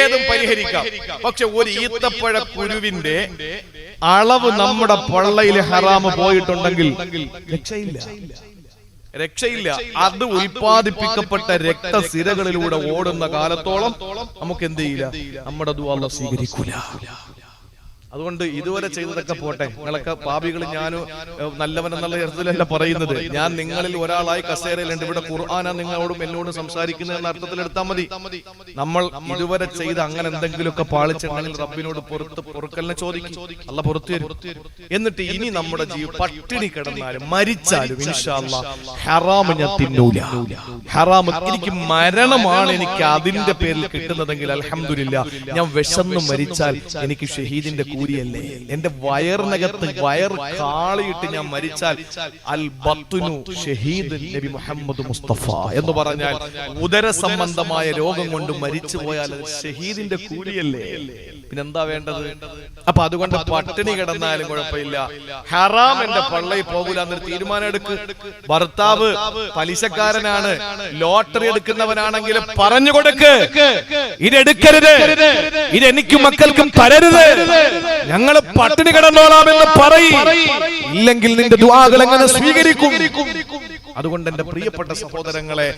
ഏതും പരിഹരിക്കാം. പക്ഷെ ഒരു ഈത്തപ്പഴ കുരുവിന്റെ അളവ് നമ്മുടെ പള്ളയിൽ ഹറാമ് പോയിട്ടുണ്ടെങ്കിൽ രക്ഷയില്ല. അത് ഉൽപ്പാദിപ്പിക്കപ്പെട്ട രക്തസിരകളിലൂടെ ഓടുന്ന കാലത്തോളം നമുക്ക് എന്ത് ചെയ്യില്ല, നമ്മുടെ ദുആ അല്ലാഹു സ്വീകരിക്കൂല. അതുകൊണ്ട് ഇതുവരെ ചെയ്തതൊക്കെ പോട്ടെ, നിങ്ങളൊക്കെ പാപികൾ, ഞാനും നല്ലവനെന്നുള്ള അർത്ഥത്തിലല്ല പറയുന്നത്. ഞാൻ നിങ്ങളിൽ ഒരാളായി കസേരയിലുണ്ട്, ഇവിടെ ഖുർആനാ നിങ്ങളോടും എന്നോടും സംസാരിക്കുന്നത് എന്ന അർത്ഥത്തിൽ എടുത്താൽ മതി. നമ്മൾ ഇതുവരെ ചെയ്ത് അങ്ങനെ എന്തെങ്കിലുമൊക്കെ പാളിച്ചിട്ടുണ്ടെങ്കിൽ റബ്ബിനോട് പൊറുക്കലിനെ ചോദിക്കും, അല്ലാഹ് പുറത്തു തരും. എന്നിട്ട് ഇനി നമ്മുടെ പട്ടിണി കിടന്നാലും മരിച്ചാലും ഇൻഷാ അല്ലാഹ് ഹറാം ഞാൻ തിന്നൂല. ഹറാം എനിക്ക് മരണമാണ് എനിക്ക് അതിന്റെ പേരിൽ കിട്ടുന്നതെങ്കിൽ അൽഹംദുലില്ലാഹ്, ഞാൻ വിശന്നു മരിച്ചാൽ എനിക്ക് ഷഹീദിന്റെ കൂലിയല്ലേ. എന്റെ വയറിനകത്ത് വയർ കാളിയിട്ട് ഞാൻ മരിച്ചാൽ അൽ ബത്നു ഷഹീദ് നബി മുഹമ്മദ് മുസ്തഫ എന്ന് പറഞ്ഞാൽ ഉദര സംബന്ധമായ രോഗം കൊണ്ട് മരിച്ചു പോയാൽ ഷഹീദിന്റെ കൂലിയല്ലേ. പിന്നെന്താ വേണ്ടത്? അപ്പൊ അതുകൊണ്ട് പട്ടിണി കിടന്നാലും കുഴപ്പമില്ല, ഹറാം എന്റെ പള്ളയിൽ പോകൂല എന്നൊരു തീരുമാനം എടുക്ക്. ഭർത്താവ് പലിശക്കാരനാണ്, ലോട്ടറി എടുക്കുന്നവനാണെങ്കിൽ പറഞ്ഞു കൊടുക്ക്, ഇതെടുക്കരുത്, ഇതെനിക്കും മക്കൾക്കും തരരുത്, ഞങ്ങള് പട്ടിണി കിടന്നോളാമെന്ന് പറയും. ഇല്ലെങ്കിൽ നിന്റെ ദുആകൾ എങ്ങനെ സ്വീകരിക്കും? അതുകൊണ്ട് എന്റെ പ്രിയപ്പെട്ട സഹോദരങ്ങളെ,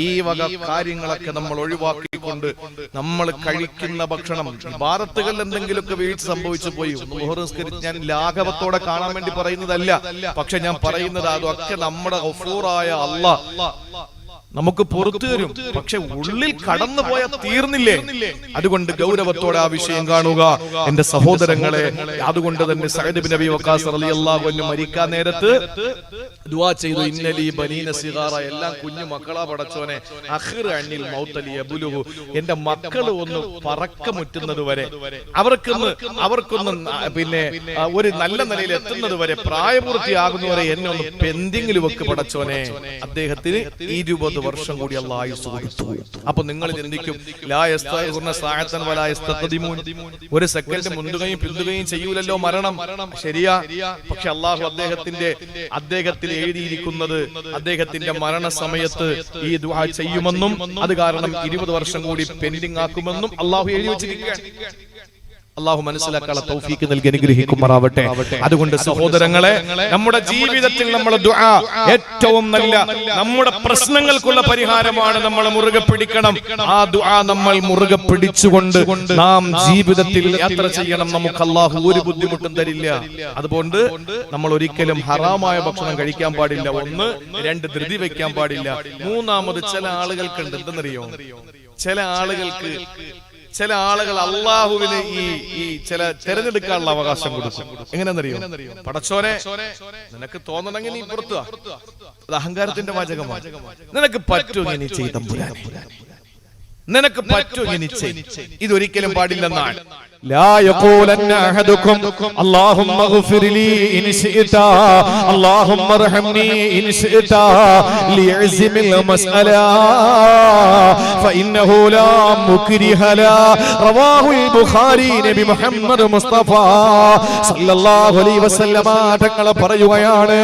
ഈ വക കാര്യങ്ങളൊക്കെ നമ്മൾ ഒഴിവാക്കിക്കൊണ്ട് നമ്മൾ കഴിക്കുന്ന ഭക്ഷണം, ഇബാദത്തുകളിൽ എന്തെങ്കിലുമൊക്കെ വീഴ്ച സംഭവിച്ചു പോയി, ഞാൻ ലാഘവത്തോടെ കാണാൻ വേണ്ടി പറയുന്നതല്ല. പക്ഷെ ഞാൻ പറയുന്നത് അതൊക്കെ നമ്മുടെ ഗഫൂറായ അല്ലാഹ് നമുക്ക് പുറത്തു തരും. പക്ഷെ ഉള്ളിൽ കടന്നു പോയാൽ തീർന്നില്ലേ? അതുകൊണ്ട് ഗൗരവത്തോടെ ആ വിഷയം കാണുക എന്റെ സഹോദരങ്ങളെ. അതുകൊണ്ട് തന്നെ സഅദ് ഇബ്നു അബീ വഖാസ് റളിയല്ലാഹു അൻഹു മരിക്കാൻ നേരത്ത് ദുആ ചെയ്തു, ഇന്നലി ബനീന സിഗാറ, എല്ലാം കുഞ്ഞു മക്കളാ പടച്ചോനെ, അഖിർ അനിൽ മൗത ലിയബ്ലുഹു, എന്റെ മക്കൾ ഒന്ന് പറക്കമുറ്റുന്നത് വരെ, അവർക്കൊന്ന് പിന്നെ ഒരു നല്ല നിലയിൽ എത്തുന്നത് വരെ, പ്രായപൂർത്തിയാകുന്നവരെ എന്നെ ഒന്ന് പെൻഡിങ്ങിൽ വെക്ക് പടച്ചോനെ. അദ്ദേഹത്തിന് 20 വർഷം കൂടി അല്ലാഹു ആയുസ് കൊടുത്തു. അപ്പൊ നിങ്ങൾ ചിന്തിക്കും, ലാ യസ്തഖിറുന സഅതൻ വലാ യസ്തഖദിമൂൻ, ഒരു സെക്കൻഡ് മുന്തുകയും പിന്തുകയും ചെയ്യൂലല്ലോ മരണം. ശരിയാ, പക്ഷെ അല്ലാഹു അദ്ദേഹത്തിൽ എഴുതിയിരിക്കുന്നത് അദ്ദേഹത്തിന്റെ മരണസമയത്ത് ഈ ദുആ ചെയ്യുമെന്നും അത് കാരണം 20 വർഷം കൂടി പെൻഡിങ് ആക്കുമെന്നും അല്ലാഹു എഴുതി വെച്ചിരിക്കുകയാണ്. അല്ലാഹു മനസ്സിലാക്കാനുള്ള തൗഫീക്ക് നൽകി അനുഗ്രഹിക്കുമാറാവട്ടെ. അതുകൊണ്ട് സഹോദരങ്ങളെ, നമ്മുടെ ജീവിതത്തിൽ നമ്മുടെ ദുആ ഏറ്റവും നല്ല നമ്മുടെ പ്രശ്നങ്ങൾക്കുള്ള പരിഹാരമാണ്. നമ്മൾ മുറുകെ പിടിക്കണം. ആ ദുആ നമ്മൾ മുറുകെ പിടിച്ചുകൊണ്ട് നാം ജീവിതത്തിൽ യാത്ര ചെയ്യണം. നമുക്ക് അല്ലാഹു ഒരു ബുദ്ധിമുട്ടും തരില്ല. അതുകൊണ്ട് നമ്മൾ ഒരിക്കലും ഹറാമായ ഭക്ഷണം കഴിക്കാൻ പാടില്ല. 1, 2 ധൃതി വെക്കാൻ പാടില്ല. 3ാമത് ചില ആളുകൾക്കുണ്ട്, എന്തെന്നറിയോ, ചില ആളുകൾ അള്ളാഹുവിന് ഈ ചില തെരഞ്ഞെടുക്കാനുള്ള അവകാശം കൊടുക്കും. എങ്ങനെയെന്നറിയോ? പടച്ചോനെ, നിനക്ക് തോന്നണമെങ്കിൽ നീ പുറത്തു, അത് അഹങ്കാരത്തിന്റെ വാചകമാണ്. നിനക്ക് പറ്റുമെങ്കിൽ നീ ചെയ്ത തമ്പുരാനെ, നിനക്ക് പറ്റുമെങ്കിൽ നീ ചെയ്. ഇതൊരിക്കലും പാടില്ലെന്നാണ്. لا يقولن أحدكم اللهم اغفر لي إن شئت اللهم ارحمني إن شئت ليعزم المسألة فإنه لا مكره له رواه البخاري നബി മുഹമ്മദ് മുസ്തഫ സല്ലല്ലാഹു അലൈഹി വസല്ലമ തങ്ങൾ പറയുകയാണ്,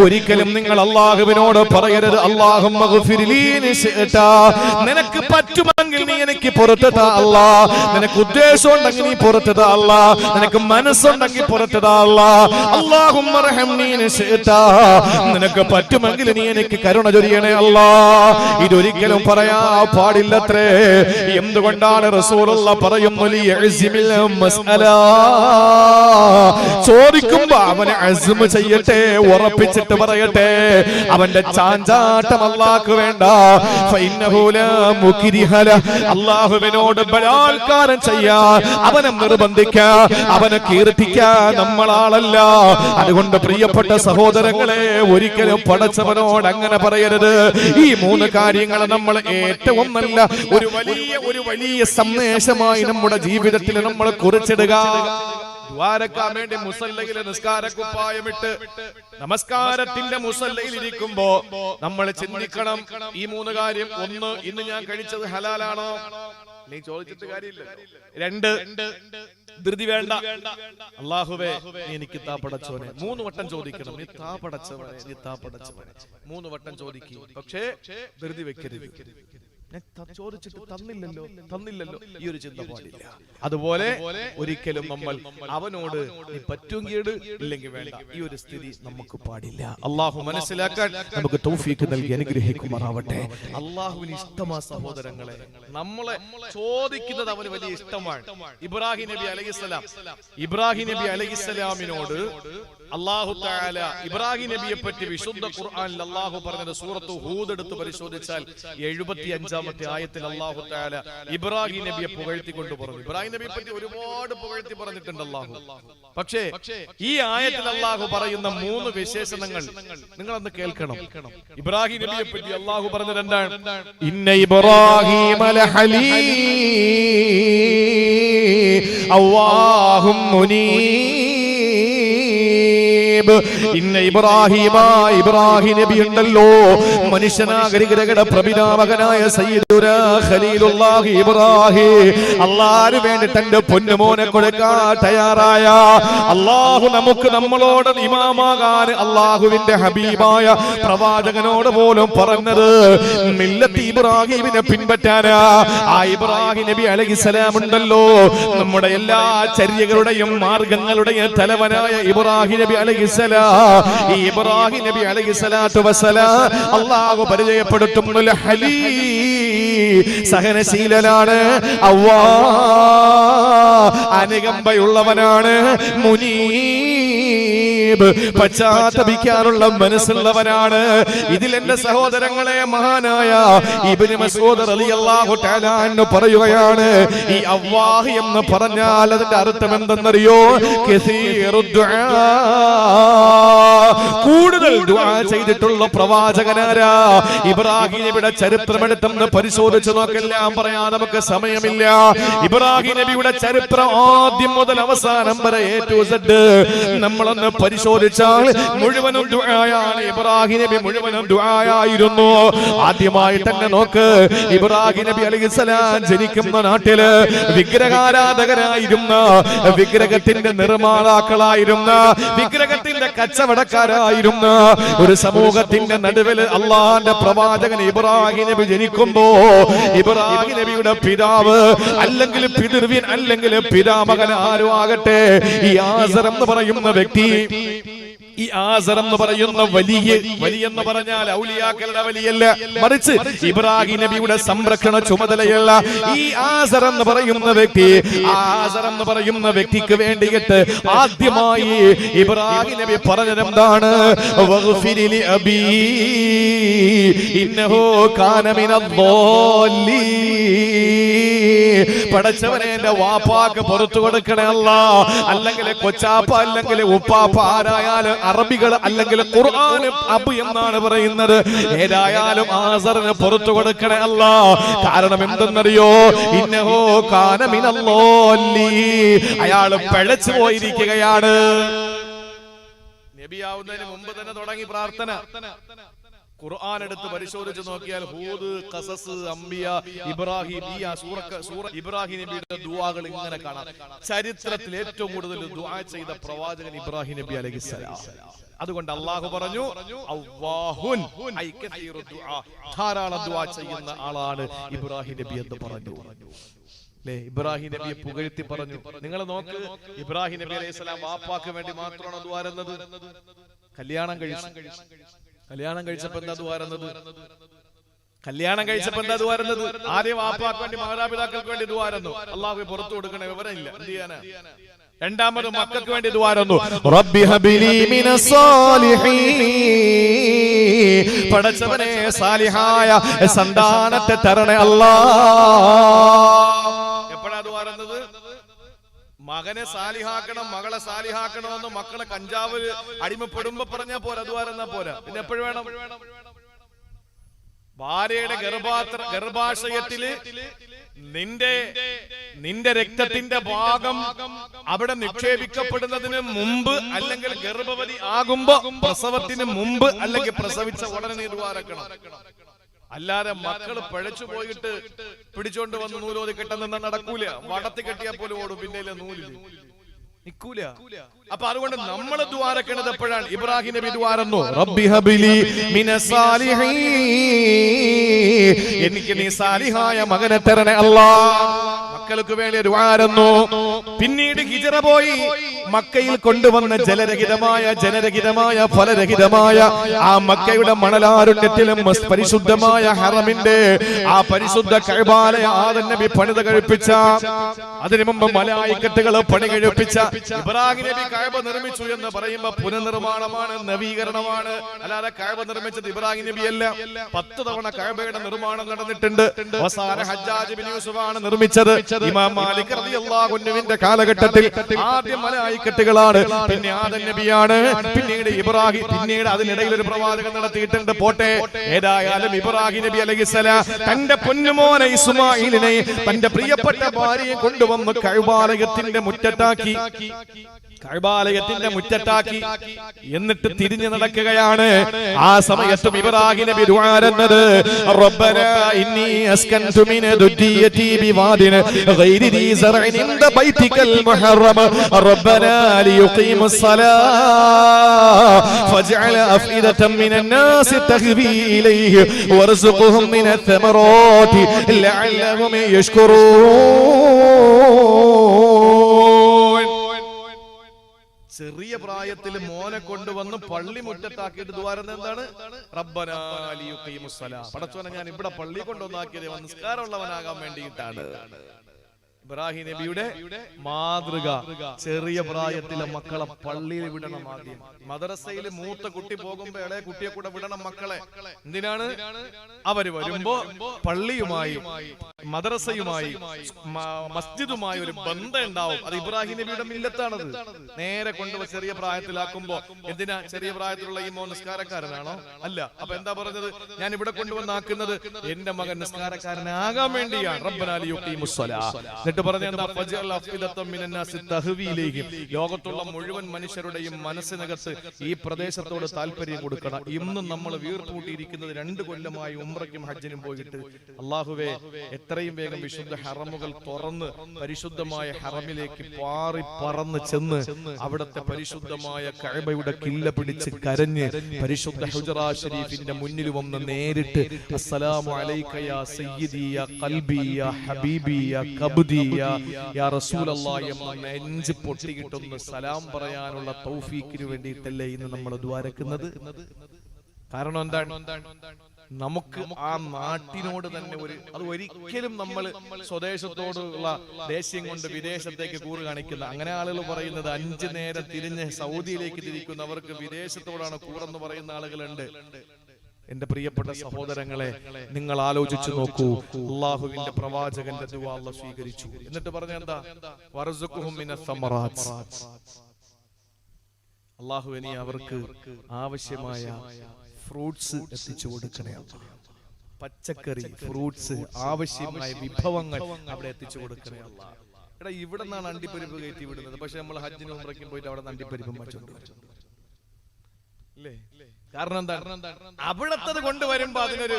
ഒരിക്കലും നിങ്ങൾ അല്ലാഹുവിനോട് പറയരുത് അല്ലാഹുമ്മ ഗ്ഫിർ ലീ ഇൻ ശിഅത, നിനക്ക് പറ്റുമെങ്കിൽ നീ എനിക്ക് പുറത്തു താ അല്ലാഹ്, നിനക്ക് ഉദ്ദേശമുണ്ടെങ്കിൽ നീ പുറത്തു താ അല്ലാഹ്, നിനക്ക് മനസ്സുണ്ടെങ്കിൽ പുറത്തു താ അല്ലാഹ്, അല്ലാഹുമ്മ റഹ്മനി ഇൻ ശിഅത, നിനക്ക് പറ്റുമെങ്കിൽ നീ എനിക്ക് കരുണ ചൊരിയണേ അല്ലാഹ്. ഇതൊരിക്കലും പറയാൻ പാടില്ലത്രേ. എന്തുകൊണ്ടാണ് റസൂലുള്ളാഹി പറയുന്നു, ലിയഅ്സിമിൽ മസ്അല, ചോദിക്കുമ്പോ അവനെ അസ്മ ചെയ്യട്ടെ, ഉറപ്പിച്ചിട്ട് പറയട്ടെ. അവന്റെ ചാഞ്ചാട്ടം അല്ലാഹുക്ക് വേണ്ട. ഫഇന്നഹു ലാ മുക്രിഹ ലഹ, അല്ലാഹുവിനോട് ബലാത്കാരം ചെയ്യാൻ, അവനെ നിർബന്ധിക്കാൻ, അവനെ കീർത്തിക്കാൻ നമ്മളാളല്ല. അതുകൊണ്ട് പ്രിയപ്പെട്ട സഹോദരങ്ങളെ, ഒരിക്കലും പടച്ചവനോട് അങ്ങനെ പറയരുത്. ഈ 3 കാര്യങ്ങൾ നമ്മൾ ഏറ്റവും നല്ല ഒരു വലിയ സന്ദേശമായി നമ്മുടെ ജീവിതത്തിൽ നമ്മൾ കുറിച്ചിടുക. ദ്വാരക്കാൻ വേണ്ടി മുസല്ലയിലെ നിസ്കാരക്കുപ്പായമിട്ട് നമസ്കാരത്തിന്റെ മുസല്ലയിൽ ഇരിക്കുമ്പോ നമ്മൾ ചിന്തിക്കണം ഈ 3 കാര്യം. 1, ഇന്ന് ഞാൻ കഴിച്ചത് ഹലാലാണോ? നീ ചോദിച്ചിട്ട് കാര്യമില്ല. 2, ധൃതി വേണ്ട. അല്ലാഹുവേ നീ എനിക്ക് താ പടച്ചവനെ. 3 വട്ടം ചോദിക്കണം, നീ താ പടച്ചവനെ, നീ താ പടച്ചവനെ. 3 വട്ടം ചോദിക്കും, പക്ഷേ ധൃതി വെക്കരുത്. ഞാൻ ചോദിച്ചിട്ട് തന്നില്ലല്ലോ ഈ ഒരു ചിന്ത പാടില്ല. അതുപോലെ ഒരിക്കലും നമ്മൾ അവനോട് നീ പറ്റുമെങ്കിൽ ഇല്ലെങ്കിൽ വേണ്ട, ഈ ഒരു സ്ഥിതി നമുക്ക് പാടില്ല. അള്ളാഹു മനസ്സിലാക്കാൻ നമുക്ക് തൗഫീഖ് നൽകി അനുഗ്രഹിക്കുമാറാവട്ടെ. അള്ളാഹുവിന് ഇഷ്ടമാ സഹോദരങ്ങളെ, നമ്മളെ ചോദിക്കുന്നത് അവന് വലിയ ഇഷ്ടമാണ്. ഇബ്രാഹിം നബി അലൈഹിസ്സലാമിനോട് അല്ലാഹു തആല ഇബ്രാഹിം നബിയെ പറ്റി വിശുദ്ധ ഖുർആനിൽ അല്ലാഹു പറഞ്ഞത് സൂറത്ത് ഹൂദ് എടുത്ത് പരിശോധിച്ചാൽ 75-ാമത്തെ ആയത്തിൽ അല്ലാഹു തആല ഇബ്രാഹിം നബിയെ പുകഴ്ത്തിക്കൊണ്ട് പറഞ്ഞു. ഇബ്രാഹിം നബിയെ പറ്റി ഒരുപാട് പുകഴ്ത്തി പറഞ്ഞിട്ടുണ്ട് അല്ലാഹു. പക്ഷേ ഈ ആയത്തിൽ അല്ലാഹു പറയുന്ന 3 വിശേഷണങ്ങൾ നിങ്ങൾ ഒന്ന് കേൾക്കണം. ഇബ്രാഹിം നബിയെ പറ്റി അല്ലാഹു പറഞ്ഞത് എന്താണ്? ഇന്ന ഇബ്രാഹീമ ലഹലീം അവ്വാഹും മുനീബ്. ഇന്ന ഇബ്രാഹിം നബി ഉണ്ടല്ലോ, മനുഷ്യനാഗരികരുടെ പ്രഭിതാമകനായ സയ്യിദുനാ ഖലീലുല്ലാഹി ഇബ്രാഹിം, അല്ലാഹു വേണ്ടി തന്റെ പൊന്നുമോനെ കൊടുക്കാൻ തയ്യാറായ അല്ലാഹു നമുക്ക് നമ്മളോട് ഇമാമാകാൻ അല്ലാഹുവിന്റെ ഹബീബായ പ്രവാചകനോട് പോലും പറഞ്ഞത് മില്ലത്ത് ഇബ്രാഹിമിനെ പിൻപറ്റാനാ. ആ ഇബ്രാഹിം നബി അലൈഹിസ്സലാം ഉണ്ടല്ലോ, നമ്മുടെ എല്ലാ ചര്യകളുടെയും മാർഗങ്ങളുടെയും തലവനായ ഇബ്രാഹിം നബി അലൈഹിസ്സലാം, ഈ ഇബ്രാഹിം നബി അലൈഹിസ്സലാത്തു വസ്സലാം അല്ലാഹു പരിചയപ്പെടുത്തുന്നു ഹലീം, സഹനശീലനാണ്, അനുകമ്പയുള്ളവനാണ്, മുനീബ്, പശ്ചാത്തപിക്കാനുള്ള മനസ്സുള്ളവനാണ്. ഇതിൽ എന്റെ സഹോദരങ്ങളെ മഹാനായ ഇബ്നു മസ്ഊദ് റളിയല്ലാഹു തആല അൻഹു പറയുകയാണ്, ഈ അവ്വാഹ് എന്ന് പറഞ്ഞാൽ അതിന്റെ അർത്ഥം എന്തെന്നറിയോ? കസീറുദ്ദുആ, കൂടുതൽ ദുആ ചെയ്തിട്ടുള്ള പ്രവാചകനാരാ? ഇബ്രാഹിം നബിയുടെ ചരിത്രമെടുത്തെന്ന് പരിശോധിച്ചു നോക്കെല്ലാം പറയാൻ നമുക്ക് സമയമില്ല. ഇബ്രാഹിം നബിയുടെ ചരിത്രം ആദ്യം മുതൽ അവസാനം വരെ A to Z നമ്മളൊന്ന് പരിശോധിച്ചാൽ മുഴുവനും ദുആയാണ്. ഇബ്രാഹിം നബി മുഴുവനും ദുആയായിരുന്നു. ആദ്യമായി തന്നെ നോക്ക്, ഇബ്രാഹിം നബി അലൈഹിസ്സലാം ജനിക്കുന്ന നാട്ടില് വിഗ്രഹാരാധകരായിരുന്ന, വിഗ്രഹത്തിന്റെ നിർമ്മാതാക്കളായിരുന്ന, വിഗ്രഹത്തിന്റെ കച്ചവടക്കാരായിരുന്ന ഒരു സമൂഹത്തിന്റെ നടുവിൽ അള്ളാന്റെ പ്രവാചകൻ ഇബ്രാഹിം നബി ജനിക്കുമ്പോ ഇബ്രാഹിം നബിയുടെ പിതാവ് അല്ലെങ്കിൽ പിതൃവ്യൻ അല്ലെങ്കിൽ പിതാമകൻ ആരും ആകട്ടെ, ഈ ആസർ എന്ന് പറയുന്ന വ്യക്തി, ഈ ആസർ എന്ന് പറയുന്ന വലിയ എന്ന് പറഞ്ഞാൽ ഔലിയാക്കളുടെ വലിയല്ല, മറിച്ച് ഇബ്രാഹിം നബിയുടെ സംരക്ഷണ ചുമതലയുള്ള ഈ ആസർ എന്ന് പറയുന്ന വ്യക്തി, ആസർ എന്ന് പറയുന്ന വ്യക്തിക്ക് വേണ്ടിയിട്ട് ആദ്യമായി ഇബ്രാഹിം നബി പറഞ്ഞത് എന്താണ്? വഗ്ഫിരി ലി അബീ ഇന്നഹു കാന മിനദ്ദാല്ലീൻ. പടച്ചവനെ എന്റെ വാപ്പാക്ക് പുറത്തു കൊടുക്കണേ അല്ലാ, അല്ലെങ്കിൽ കൊച്ചാപ്പ അല്ലെങ്കിൽ ഉപ്പാപ്പ ആരായാലും അറബികൾ അല്ലെങ്കിൽ ഖുർആൻ അബ് എന്നാണ് പറയുന്നത്, ഏതായാലും ആസറിന് പുറത്തു കൊടുക്കണേ അല്ലാ. കാരണം എന്തെന്നറിയോ? ഇന്നഹു കാന മിനദ്ദാല്ലീൻ, അയാൾ പിഴച്ചു പോയിരിക്കുകയാണ്. നബിയാവുന്നതിന് മുമ്പ് തന്നെ തുടങ്ങി പ്രാർത്ഥന. ഖുർആൻ എടുത്ത് പരിശോധിച്ച് നോക്കിയാൽ ഹൂദ്, ഖസസ്, അംബിയ, ഇബ്രാഹിം, ഈ സൂറ ഇബ്രാഹിം നബിയുടെ ദുആകൾ ഇങ്ങനെ കാണാം. ചരിത്രത്തിൽ ഏറ്റവും കൂടുതൽ ദുആ ചെയ്ത പ്രവാചകൻ ഇബ്രാഹിം നബി അലൈഹിസ്സലാം. അതുകൊണ്ട് അല്ലാഹു പറഞ്ഞു അവ്വാഹുൻ, ഐ കസീറു ദുആ, ധാരാളം ദുആ ചെയ്യുന്ന ആളാണ് ഇബ്രാഹിം നബി എന്ന് പറഞ്ഞു. ഇബ്രാഹിം നബിയെ പുകഴ്ത്തി പറഞ്ഞു. നിങ്ങൾ നോക്ക്, ഇബ്രാഹിം നബി അലൈഹിസ്സലാം വാപ്പാക്ക് വേണ്ടി മാത്രമാണ് ദുആറുന്നത്. കല്യാണം കഴിച്ചപ്പോ എന്താ ദുആറുന്നത്? ആദ്യം വാപ്പാക്ക് വേണ്ടി, മാതാപിതാക്കൾക്ക് വേണ്ടി ദുആറുന്നു. അല്ലാഹു പുറത്തു കൊടുക്കണ വിവരമില്ല, എന്ത് ചെയ്യാനാ? രണ്ടാമത് മക്കൾക്ക് വേണ്ടി ദുആറുന്നു. റബ്ബി ഹബിലി മിനസ് സാലിഹീൻ, പടച്ചവനെ സാലിഹായ സന്താനത്തെ തരണേ അല്ലാഹ്. എപ്പോഴാ ദുആറുന്നത്? മകനെ സാലിഹാക്കണം, മകളെ സാലിഹാക്കണമെന്ന് മക്കളെ കഞ്ചാവ് അടിമപ്പെടുമ്പോ പറഞ്ഞാ പോരാ, ദുആറുന്നാ പോരാ. പിന്നെ എപ്പോഴും വേണം? ഭാര്യയുടെ ഗർഭാശയത്തില് നിന്റെ രക്തത്തിന്റെ ഭാഗം അവിടെ നിക്ഷേപിക്കപ്പെടുന്നതിന് മുമ്പ്, അല്ലെങ്കിൽ ഗർഭവതി ആകുമ്പോ, പ്രസവത്തിന് മുമ്പ്, അല്ലെങ്കിൽ പ്രസവിച്ച ഉടനെ നീ ദുആറക്കണം. അല്ലാതെ മക്കള് പിഴച്ചു പോയിട്ട് പിടിച്ചോണ്ട് വന്ന് നൂലോതി കെട്ടുന്ന നടക്കൂല. വടത്തി കെട്ടിയാൽ പോലും ഓടും, പിന്നെ നൂലില്. നിക്കൂല. അപ്പൊ അതുകൊണ്ട് നമ്മൾ ദ്വാരക്കണത് എപ്പോഴാണ്? ഇബ്രാഹിം നബി ദ്വാരന്നു, റബ്ബി ഹബിലി മിനസ് സാലിഹീൻ, എനിക്ക് നീ സാലിഹായ മകനെ തരണേ അല്ലാഹ്. മക്കൾക്ക് വേണ്ടി ദ്വാരന്നു. പിന്നീട് ഹിജറ പോയി മക്കയിൽ കൊണ്ടുവന്ന ജനരഹിതമായ ഫലരഹിതമായ ആ മക്കയുടെ മണലാരുണ്യത്തിലും പരിശുദ്ധമായ ഹറമിന്റെ ആ പരിശുദ്ധ കഅബയെ ആദം നബി പണിത് കഴിപ്പിച്ച, അതിനു മുമ്പ് മലായിക്കത്തുകൾ പണി കഴിപ്പിച്ച ഇബ്രാഹിം നബി കഅബ നിർമ്മിച്ചു എന്ന് പറയുമ്പോൾ പുനർനിർമ്മാണമാണ്, നവീകരണമാണ്. അല്ലാതെ കഅബ നിർമ്മിച്ചത് ഇബ്രാഹിം നബി അല്ല. 10 തവണ കഅബയുടെ നിർമ്മാണം നടന്നിട്ടുണ്ട്. അവസാന ഹജ്ജാജ് ബിൻ യൂസുഫാണ് നിർമ്മിച്ചത്. ഇമാം മാലിക് റളിയല്ലാഹു അൻഹുവിന്റെ കാലഘട്ടത്തിൽ ആദ്യം മലായിക്കത്തുകളാണ്, പിന്നെ ആദം നബിയാണ്, പിന്നീട് ഇബ്രാഹിം, പിന്നീട് അതിനിടയിൽ ഒരു പ്രവാചകൻ നടത്തിയിട്ടുണ്ട്. പോട്ടെ, ഏതായാലും ഇബ്രാഹിം നബി അലൈഹിസ്സലാം തന്റെ പൊന്നുമോനെ ഇസ്മായിലിനെ തന്റെ പ്രിയപ്പെട്ട ഭാര്യയെ കൊണ്ടുവന്ന് കഅബാലയത്തിന്റെ മുറ്റത്താക്കി എന്നിട്ട് തിരിഞ്ഞു നടക്കുകയാണ്. ആ സമയത്തും ഇബ്രാഹിം നബി ദുആരന്നത്, റബ്ബനാ ഇന്നി അസ്കൻതു മിൻ ദുരിയതി ബിവാദിൻ ഗൈരി ദീ സറഇൻ ഇൻദ ബൈതികൽ മുഹറം റബ്ബനാ ലിയുഖീമുസ് സലാഹ ഫജ്അൽ അഫ്ഇദതൻ മിനൻ നാസി തഹ്വി ഇലൈഹി വർസുഖ്ഹും മിനത് തമറാത്തി ലഅല്ലഹും യശ്കുറൂൻ. ചെറിയ പ്രായത്തിൽ മോനെ കൊണ്ടുവന്ന് പള്ളി മുറ്റത്താക്കിയിട്ട് ദ്വാരം എന്താണ്? റബ്ബനാ ലിയുഖീമുസ് സലാ, പടച്ചോനെ ഞാൻ ഇവിടെ പള്ളി കൊണ്ടുവന്നാക്കിയത് നിസ്കാരമുള്ളവനാകാൻ വേണ്ടിയിട്ടാണ്. ഇബ്രാഹിം നബിയുടെ മാതൃക, ചെറിയ പ്രായത്തിലെ മക്കളെ പള്ളിയിൽ വിടണം. ആദ്യം മദ്രസയിൽ മൂത്ത കുട്ടി പോകുമ്പോ ഇളയ കുട്ടിയെ കൂടെ വിടണം മക്കളെ. എന്തിനാണ്? അവര് വരുമ്പോ പള്ളിയുമായി, മദ്രസയുമായി, മസ്ജിദുമായി ഒരു ബന്ധം ഉണ്ടാവും. അത് ഇബ്രാഹിം നബിയുടെ മില്ലത്താണത്. നേരെ കൊണ്ടുപോയി ചെറിയ പ്രായത്തിലാക്കുമ്പോ എന്തിനാ? ചെറിയ പ്രായത്തിലുള്ള ഈ മോൻ നിസ്കാരക്കാരനാണോ? അല്ല. അപ്പൊ എന്താ പറഞ്ഞത്? ഞാൻ ഇവിടെ കൊണ്ടുവന്നാക്കുന്നത് എന്റെ മകൻ നിസ്കാരക്കാരനാകാൻ വേണ്ടിയാണ്. റബ്ബനാ ലിയുഖീമുസ് സലാ. എന്നിട്ട് പറഞ്ഞെന്താ? ഫജ്അൽ അഫ്ഇദതൻ മിനൻ നാസി തഹ്വി ഇലൈഹി, ലോകത്തുള്ള മുഴുവൻ മനുഷ്യരുടെയും മനസ്സിനകത്ത് ഈ പ്രദേശത്തോട് താല്പര്യം കൊടുക്കണം. ഇന്നും നമ്മൾ വീർപ്പൂട്ടിയിരിക്കുന്നത് 2 കൊല്ലമായി ഉംറയ്ക്കും ഹജ്ജിനും പോയിട്ട്. അല്ലാഹുവേ, എത്രയും വേഗം വിശുദ്ധ ഹറമുകൾ തുറന്ന് പരിശുദ്ധമായ ഹറമിലേക്ക് പാറി പറന്ന് ചെന്ന് അവിടുത്തെ പരിശുദ്ധമായ കഅബയുടെ കില്ല പിടിച്ച് കരഞ്ഞ് പരിശുദ്ധ ഹുജറ ശരീഫിന്റെ മുന്നിൽ വന്ന് നേരിട്ട് അസ്സലാമു അലൈക യാ സയ്യിദി യാ ഖൽബി യാ ഹബീബി യാ കബ്ദി യാ റസൂലല്ലാഹി എന്ന നെഞ്ച് പൊട്ടിക്കിട്ടൊന്ന് സലാം പറയാനുള്ള തൗഫീക്കിന് വേണ്ടിയിട്ടല്ലേ ഇന്ന് നമ്മൾ ദ്വാരക്കുന്നത്? കാരണം എന്താണ്? നമുക്ക് ആ നാട്ടിനോട് തന്നെ അത് ഒരിക്കലും നമ്മൾ സ്വദേശത്തോടുള്ള ദേഷ്യം കൊണ്ട് വിദേശത്തേക്ക് കൂറ് കാണിക്കുന്ന അങ്ങനെ ആളുകൾ പറയുന്നത് 5 നേരം തിരിഞ്ഞ് സൗദിയിലേക്ക് തിരിക്കുന്നവർക്ക് വിദേശത്തോടാണ് കൂറെന്ന് പറയുന്ന ആളുകളുണ്ട്. എന്റെ പ്രിയപ്പെട്ട സഹോദരങ്ങളെ, നിങ്ങൾ ആലോചിച്ചു നോക്കൂ. അല്ലാഹുവിന്റെ പ്രവാചകന്റെ ദുആ അല്ലാഹു സ്വീകരിച്ചു. എന്നിട്ട് പറഞ്ഞ എന്താ? വർസുഖുഹും മിനസ് സമറാത്ത്, അല്ലാഹു ഇനി അവർക്ക് ആവശ്യമായ ഫ്രൂട്ട്സ് എത്തിച്ചു കൊടുക്കണേ. പച്ചക്കറി, ഫ്രൂട്ട്സ്, ആവശ്യമായ വിഭവങ്ങൾ അവിടെ എത്തിച്ചു കൊടുക്കണേ അല്ലാഹ്. എടാ, ഇവിടെ നിന്നാണ് അണ്ടിപ്പരിപ്പ് കയറ്റി വിടുന്നത്. പക്ഷെ നമ്മൾ ഹജ്ജിനും ഉംറയ്ക്കും പോയിട്ട് അവിടെ അണ്ടിപ്പരിപ്പും വെച്ചോണ്ട് അല്ലേ? കാരണം എന്താണ്? അവിടത്തത് കൊണ്ടുവരുമ്പോ അതിനൊരു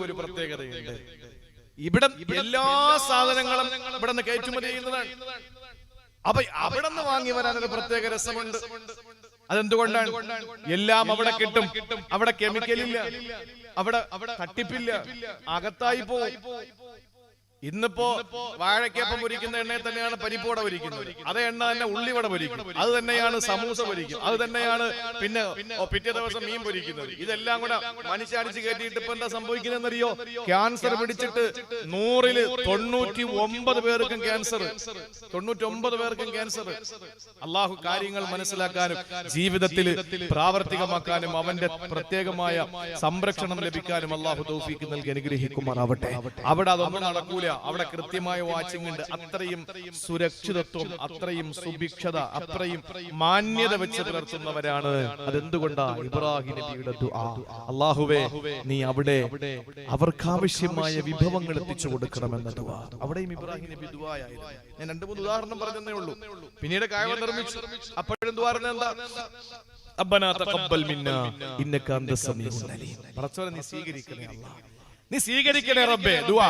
ഒരു പ്രത്യേകതയുണ്ട്. ഇവിടെ എല്ലാ സാധനങ്ങളും ഇവിടെ നിന്ന് കയറ്റുമതി ചെയ്യുന്നതാണ്. അപ്പൊ അവിടെ നിന്ന് വാങ്ങി വരാനൊരു പ്രത്യേക രസമുണ്ട്. അതെന്തുകൊണ്ടാണ്? എല്ലാം അവിടെ കിട്ടും. അവിടെ കെമിക്കലില്ല, അവിടെ തട്ടിപ്പില്ല, അകത്തായി പോവും. ഇന്നിപ്പോ വാഴക്കപ്പം പൊരിക്കുന്ന എണ്ണയിൽ തന്നെയാണ് പരിപ്പോട പൊരിക്കുന്നത്. അതേ എണ്ണ തന്നെ ഉള്ളിവട പൊരിക്കും, അത് തന്നെയാണ് സമൂസ പൊരിക്കും, അത് തന്നെയാണ് പിന്നെ പിറ്റേ ദിവസം മീൻ പൊരിക്കുന്നത്. ഇതെല്ലാം കൂടെ മനുഷ്യടിച്ച് കയറ്റിയിട്ട് ഇപ്പൊ എന്താ സംഭവിക്കുന്നതെന്നറിയോ? ക്യാൻസർ പിടിച്ചിട്ട് 100ൽ 99 പേർക്കും ക്യാൻസർ. 99 പേർക്കും ക്യാൻസർ. അള്ളാഹു കാര്യങ്ങൾ മനസ്സിലാക്കാനും ജീവിതത്തിൽ പ്രാവർത്തികമാക്കാനും അവന്റെ പ്രത്യേകമായ സംരക്ഷണം ലഭിക്കാനും അള്ളാഹു തൗഫീഖ് നൽകി അനുഗ്രഹിക്കുമാറാവട്ടെ. അവിടെ അതൊന്നും നടക്കൂല. അവിടെ കൃത്യമായ വാച്ചിങ് ഉണ്ട്. അത്രയും സുരക്ഷിതത്വം, അത്രയും സുഭിക്ഷത, അത്രയും മാന്യത വെച്ച് പുലർത്തുന്നവരാണ്. അതെന്തുകൊണ്ടാ? ഇബ്രാഹിം നബിയുടെ ദുആ. അല്ലാഹുവേ, നീ അവിടെ അവർക്ക് ആവശ്യമായ വിഭവങ്ങൾ എത്തിച്ചു കൊടുക്കണമെന്ന ദുആ. അവിടെയും ഇബ്രാഹിം നബി ദുആയായിരുന്നു. ഞാൻ 2-3 ഉദാഹരണം പറഞ്ഞതേ ഉള്ളൂ. പിന്നീട് കഅബ നിർമ്മിച്ചു. അപ്പോഴും ദുആ എന്താ? റബ്ബനാ തഖബ്ബൽ മിന്നാ ഇന്നക അൻത സമീഉൽ അലീം. പടച്ചോനെ നീ സ്വീകരിക്കണേ അല്ലാഹ്. നീ സ്വീകരിക്കണേ റബ്ബേ ദുആ.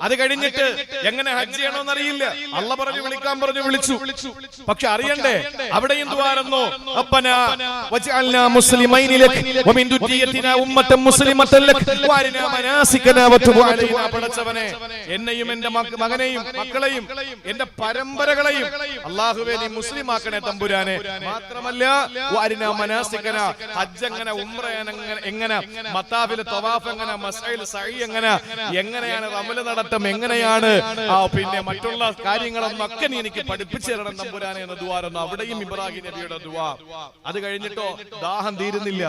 അത് കഴിഞ്ഞിട്ട് എങ്ങനെ ഹജ്ജ് ചെയ്യണമെന്നറിയില്ല. അള്ളാഹ് പറഞ്ഞു വിളിക്കാൻ പറഞ്ഞു വിളിച്ചു. പക്ഷെ അറിയണ്ടേ അവിടെയും ദുആറന്നോ റബ്ബനാ വജഅൽനാ മുസ്ലിമൈനി ലക് വമിൻ ദുരിയതിനാ ഉമ്മത്തൻ മുസ്ലിമത്തൻ ലക് വഅരിനാ മനാസികനാ വതുബ് അലൈനാ. പടച്ചവനെ എന്നെയും എന്റെ മകനെയും മക്കളെയും എന്റെ പരമ്പരകളെയും അല്ലാഹുവേ നീ മുസ്ലിമാക്കണേ തമ്പുരാനെ. മാത്രമല്ല വഅരിനാ മനാസികനാ, ഹജ്ജ് എങ്ങനെ, ഉംറ എങ്ങനെ, മതാഫിലെ തവാഫ് എങ്ങനെ, മസ്അയിൽ സഈ എങ്ങനെയാണ് റമല് നടത്തം, എങ്ങനെയാണ് പിന്നെ മറ്റുള്ള കാര്യങ്ങളൊന്നൊക്കെ നീ എനിക്ക് പഠിപ്പിച്ചു തരണം തമ്പുരാനെ എന്ന ദുആ. അവിടെയും ഇബ്രാഹിം നബിയുടെ ദുആ. അത് കഴിഞ്ഞിട്ടോ ദാഹം തീരുന്നില്ല.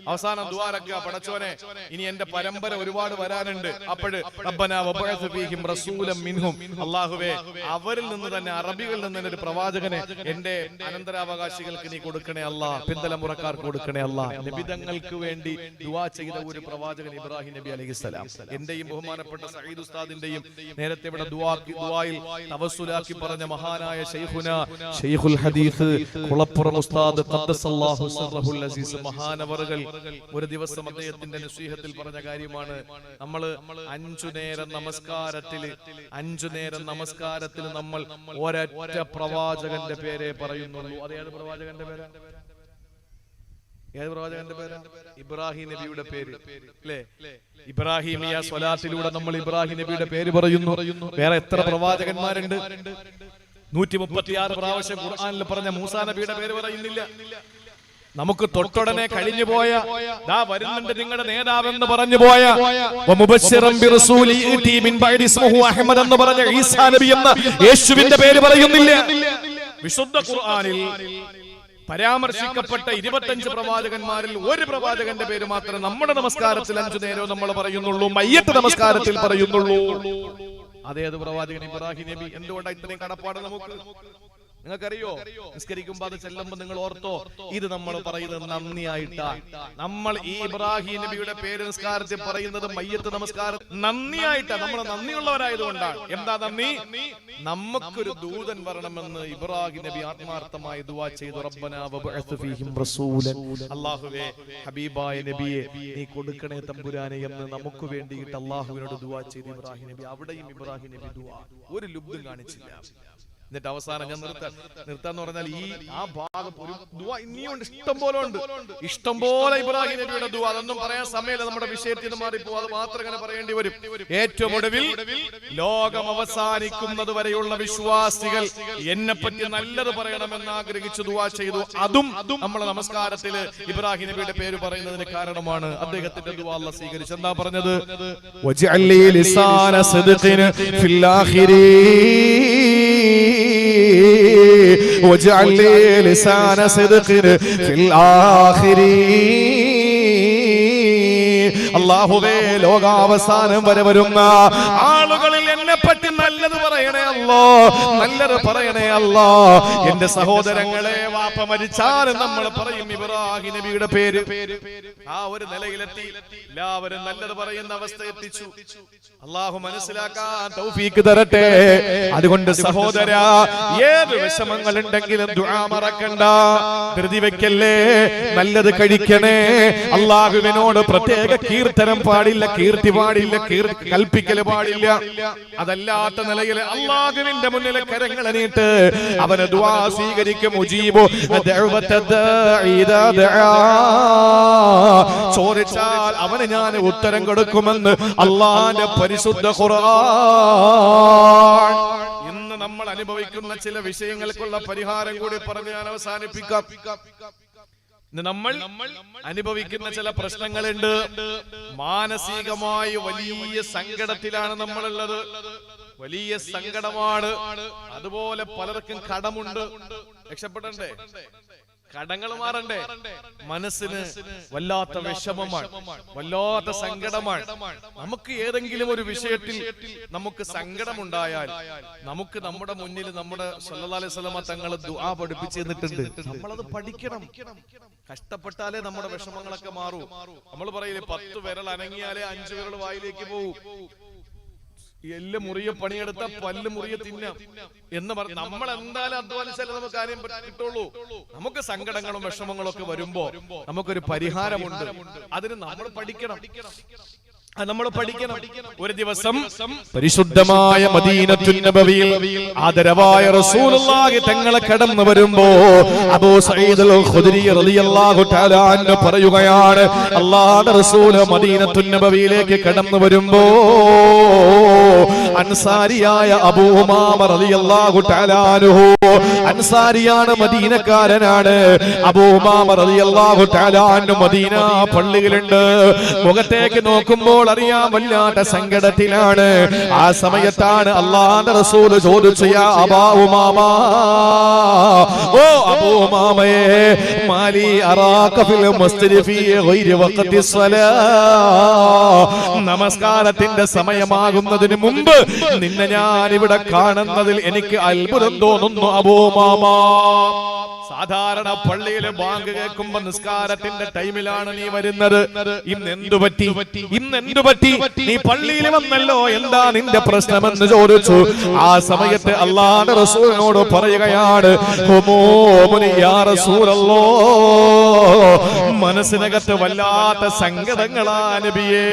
അവസാനം ദുആറക്കുക, പടച്ചോനെ ഇനി എന്റെ പരമ്പര ഒരുപാട് വരാനുണ്ട്. അപ്പോഴ് റബ്ബനാ വബഅസ് ഫീഹിം റസൂലൻ മിൻഹും, അല്ലാഹുവേ അവരിൽ നിന്ന് തന്നെ, അറബികളിൽ നിന്ന് ഒരു പ്രവാചകനെ എന്റെ അനന്തരാവകാശികൾക്ക് നീ കൊടുക്കണേ അല്ലാ, പിന്തലമുറക്കാർക്ക് കൊടുക്കണേ അല്ലാ. നബിതങ്ങൾക്ക് വേണ്ടി ദുആ ചെയ്ത ഒരു പ്രവാചകൻ ഇബ്രാഹിം നബി അലൈഹിസ്സലാം. എന്റെയും ബഹുമാനപ്പെട്ട സഈദ് ഉസ്താദിന്റെയും നേരത്തെ ഇവിടെ ദുആയിൽ തവസ്സുലാക്കി പറഞ്ഞ മഹാനായ ശൈഖുനാ ശൈഖുൽ ഹദീസ് കുളപ്പുറം ഉസ്താദ് ഖദ്ദസല്ലാഹു സിർറഹുൽ അസീസ് മഹാനവറുകൾ ഒരു ദിവസം അദ്ദേഹത്തിന്റെ നസീഹത്തിൽ പറഞ്ഞ കാര്യമാണ്. നമ്മൾ 5 നേരം നമസ്കാരത്തിൽ നമ്മൾ ഒരൊറ്റ പ്രവാചകന്റെ പേരെ പറയുന്നുള്ളൂ. അതേത് പ്രവാചകന്റെ പേരാ? ഏത് പ്രവാചകന്റെ പേരാ? ഇബ്രാഹിം നബിയുടെ പേര് അല്ലേ? ഇബ്രാഹിമിയ സ്വലാത്തിലൂടെ നമ്മൾ ഇബ്രാഹിം നബിയുടെ പേര് പറയുന്നു. വേറെ എത്ര പ്രവാചകന്മാരുണ്ട്? 136 പ്രാവശ്യം ഖുർആനിൽ പറഞ്ഞ മൂസാ നബിയുടെ പേര് പറയുന്നില്ല. നമുക്ക് തൊട്ടുടനെ കഴിഞ്ഞു പോയ ദാ വരുന്നുണ്ട് നിങ്ങളുടെ നേതാവെന്ന് പറഞ്ഞു പോയ വമുബശ്ശിറൻ ബിറസൂലി യഅതി മിൻ ബഅദി ഇസ്മുഹു അഹ്മദ് എന്ന് പറഞ്ഞ ഈസാ നബി എന്ന യേശുവിന്റെ പേര് പറയുന്നില്ല. വിശുദ്ധ ഖുർആനിൽ പരാമർശിക്കപ്പെട്ട 25 പ്രവാചകന്മാരിൽ ഒരു പ്രവാചകന്റെ പേര് മാത്രം നമ്മുടെ നമസ്കാരത്തിൽ 5 നേരവും നമ്മൾ പറയുന്നുള്ളൂ, മയ്യത്ത് നമസ്കാരത്തിൽ പറയുന്നുള്ളൂ. അതേത് പ്രവാചകൻ? ഇബ്രാഹിം നബി. എന്തുകൊണ്ടാണ് ഇത്രയും കടപ്പാട് നമുക്ക്? നിങ്ങൾക്കറിയോ? നിസ്കരിക്കുമ്പോ അത് ചെല്ലുമ്പോ നിങ്ങൾ ഓർത്തോ, ഇത് നമ്മൾ പറയുന്നത് നന്ദിയായിട്ടാ. നമ്മൾ ഈ ഇബ്രാഹിം നബിയുടെ പേര് നിസ്കാരത്തിൽ പറയുന്നത് മയ്യത്ത് നമസ്കാരം നന്ദിയായിട്ടാ. നമ്മൾ നന്ദിയുള്ളവരായതുകൊണ്ടാണ്. എന്താ നന്ദി? നമുക്കൊരു ദൂതൻ വരണമെന്ന് ഇബ്രാഹിം നബി ആത്മാർത്ഥമായി ദുആ ചെയ്തു. റബ്ബനാ വബഅസ് ഫീഹിം റസൂലൻ, അല്ലാഹുവേ ഹബീബായ നബിയെ നീ കൊടുക്കണേ തമ്പുരാനെ എന്ന് നമുക്ക് വേണ്ടിയിട്ട് അല്ലാഹുവിനോട് ദുആ ചെയ്തു ഇബ്രാഹിം നബി. അവിടെയും ഇബ്രാഹിം നബി ദുആ ഒരു ലുബ്ധും കാണിച്ചില്ല. എന്നിട്ട് അവസാനം ഞാൻ നിർത്താന്ന് പറഞ്ഞാൽ ആ ഭാഗം ഒരു ദുആ ഇനിയുണ്ട്, ഇഷ്ടം പോലെ ഉണ്ട്, ഇഷ്ടം പോലെ ഇബ്രാഹിം നബിയുടെ ദുആ. അതൊന്നും പറയാൻ സമയമില്ല, നമ്മുടെ വിഷയത്തിൽ നിന്ന് മാറിപ്പോ അത് മാത്രം ഇങ്ങനെ പറയേണ്ടി വരും. ഏറ്റവും ഒടുവിൽ ലോകം അവസാനിക്കുന്നത് വരെയുള്ള വിശ്വാസികൾ എന്നെ പറ്റി നല്ലത് പറയണമെന്ന് ആഗ്രഹിച്ചു ദുആ ചെയ്തു. അതും നമ്മളെ നമസ്കാരത്തിൽ ഇബ്രാഹിം നബിയുടെ പേര് പറയുന്നതിന് കാരണമാണ്. അദ്ദേഹത്തിന്റെ ദുആ അല്ലാഹ് സ്വീകരിച്ചു. എന്താ പറഞ്ഞത്? വജഅലി ലിസാന സിദ്ഖിൻ ഫിൽ ആഖിരീൻ وجعل لي لسان صدق في الآخرين. അല്ലാഹുവേ ലോകാവസാനം വരെ വരുന്ന ആളുകളിൽ എന്നെ പറ്റി നല്ലത് പറയണേ അല്ലാ, നല്ലത് പറയണേ അല്ലാ. എന്റെ സഹോദരങ്ങളെ, വാപ്പ മരിച്ചാലും നമ്മൾ പറയും ഇബ്രാഹിം നബിയുടെ പേര്. ആ ഒരു നിലയിലെത്തി എല്ലാവരും നല്ലത് പറയുന്ന അവസ്ഥ എത്തിച്ചു. അല്ലാഹു മനസ്സിലാക്കാൻ തൗഫീക്ക് തരട്ടെ. അതുകൊണ്ട് സഹോദരാ, ഏത് വിഷമങ്ങൾ ഉണ്ടെങ്കിലും ദുആ മറക്കണ്ട, ധൃതി വെക്കല്ലേ, നല്ലത് കഴിക്കണേ. അല്ലാഹുവിനോട് പ്രത്യേക കീർത്തനം പാടില്ല, കീർത്തി പാടില്ല, കൽപ്പിക്കല് പാടില്ല. അതല്ലാത്ത നിലയിൽ അല്ലാഹുവിന്റെ മുന്നിൽ കരങ്ങൾ നീട്ട്, അവനെ ദുആ സ്വീകരിക്കും. മുജീബു ദഅവത ദാഇ ഇദാ ദആ, ചോദിച്ചാൽ അവന് ഞാൻ ഉത്തരം കൊടുക്കുമെന്ന് അല്ലാഹുവിന്റെ പരിശുദ്ധ ഖുർആൻ. ഇന്ന് നമ്മൾ അനുഭവിക്കുന്ന ചില വിഷയങ്ങൾക്കുള്ള പരിഹാരം കൂടി പറഞ്ഞ് ഞാൻ അവസാനിപ്പിക്കാം. നമ്മൾ അനുഭവിക്കുന്ന ചില പ്രശ്നങ്ങളുണ്ട്. മാനസികമായി വലിയ സങ്കടത്തിലാണ് നമ്മളുള്ളത്, വലിയ സങ്കടമാണ്. അതുപോലെ പലർക്കും കടമുണ്ട്, രക്ഷപ്പെടണ്ടേ, കടങ്ങൾ മാറണ്ടേ. മനസ്സിന് വല്ലാത്ത വിഷമമാണ്, വല്ലാത്ത സങ്കടമാണ്. നമുക്ക് ഏതെങ്കിലും ഒരു വിഷയത്തിൽ നമുക്ക് സങ്കടമുണ്ടായാൽ നമുക്ക് നമ്മുടെ മുന്നിൽ നമ്മുടെ സല്ലല്ലാഹു അലൈഹി വസല്ലമ തങ്ങൾ ദുആ പഠിപ്പിച്ചു തന്നിട്ടുണ്ട്. നമ്മളത് പഠിക്കണം. കഷ്ടപ്പെട്ടാലേ നമ്മുടെ വിഷമങ്ങളൊക്കെ മാറൂ. നമ്മൾ പറയില്ലേ, 10 വിരൽ അനങ്ങിയാലേ 5 വിരൽ വായിലേക്ക് പോകൂ. എല്ല് മുറിയെ പണിയെടുത്ത പല്ല് മുറിയെ തിന്നാം എന്ന് പറഞ്ഞ് നമ്മൾ എന്തായാലും അധ്വാനിച്ചാലേ നമുക്ക് കാര്യം കിട്ടുള്ളൂ. നമുക്ക് സങ്കടങ്ങളും വിഷമങ്ങളും ഒക്കെ വരുമ്പോ നമുക്കൊരു പരിഹാരമുണ്ട്. അതിന് നമ്മൾ പഠിക്കണം. നമ്മൾ പഠിക്കണം. ഒരു ദിവസം പരിശുദ്ധമായ മദീനത്തുൻ നബവിയിൽ ആദരവായ റസൂലുള്ളാഹി തങ്ങളെ കടന്നു വരുമ്പോ അബൂ സഈദ് അൽ ഖുദരി റളിയല്ലാഹു തആല അൻഹു പറയുകയാണ്, അല്ലാഹുവിന്റെ റസൂൽ മദീനത്തുൻ നബവിയിലേക്ക് കടന്നു വരുമ്പോ അൻസാരിയായ അബൂ ഉമാമ റളിയല്ലാഹു തആല അൻഹു, അൻസാരിയാണ്, മദീനക്കാരനാണ്. അബൂ ഉമാമ റളിയല്ലാഹു തആല അൻഹു മദീന പള്ളിയിലുണ്ട്. മുഖത്തേക്ക് നോക്കുമ്പോൾ അറിയാൻ വല്ലാത്ത സങ്കടത്തിലാണ്. ആ സമയത്താണ് അല്ലാഹുവിന്റെ റസൂൽ ചോദിച്ചു, യാ അബൂ ഉമാമ, ഓ അബൂ ഉമാമയെ, മാലി അറാക ഫിൽ മസ്ജിദി ഫീ ഗൈരി വഖതി സ്വലാ, നമസ്കാരത്തിന്റെ സമയമാകുന്നതിന് മുമ്പ് നിന്നെ ഞാൻ ഇവിടെ കാണുന്നതിൽ എനിക്ക് അത്ഭുതം തോന്നുന്നു അബൂ ഉമാമ. സാധാരണ പള്ളിയിലെ ബാങ്ക് കേൾക്കുമ്പോ നിസ്കാരത്തിന്റെ ടൈമിലാണ് നീ വരുന്നത്. ഇന്നെന്തു പറ്റി? നീ പള്ളിയിൽ വന്നല്ലോ, എന്താ നിന്റെ പ്രശ്നമെന്ന് ചോദിച്ചു. ആ സമയത്ത് അല്ലാഹുവിന്റെ റസൂലിനോട് പറയുകയാണ്, യാ റസൂലല്ലാഹ്, മനസ്സിനകത്ത് വല്ലാത്ത സങ്കടങ്ങളാ നബിയേ,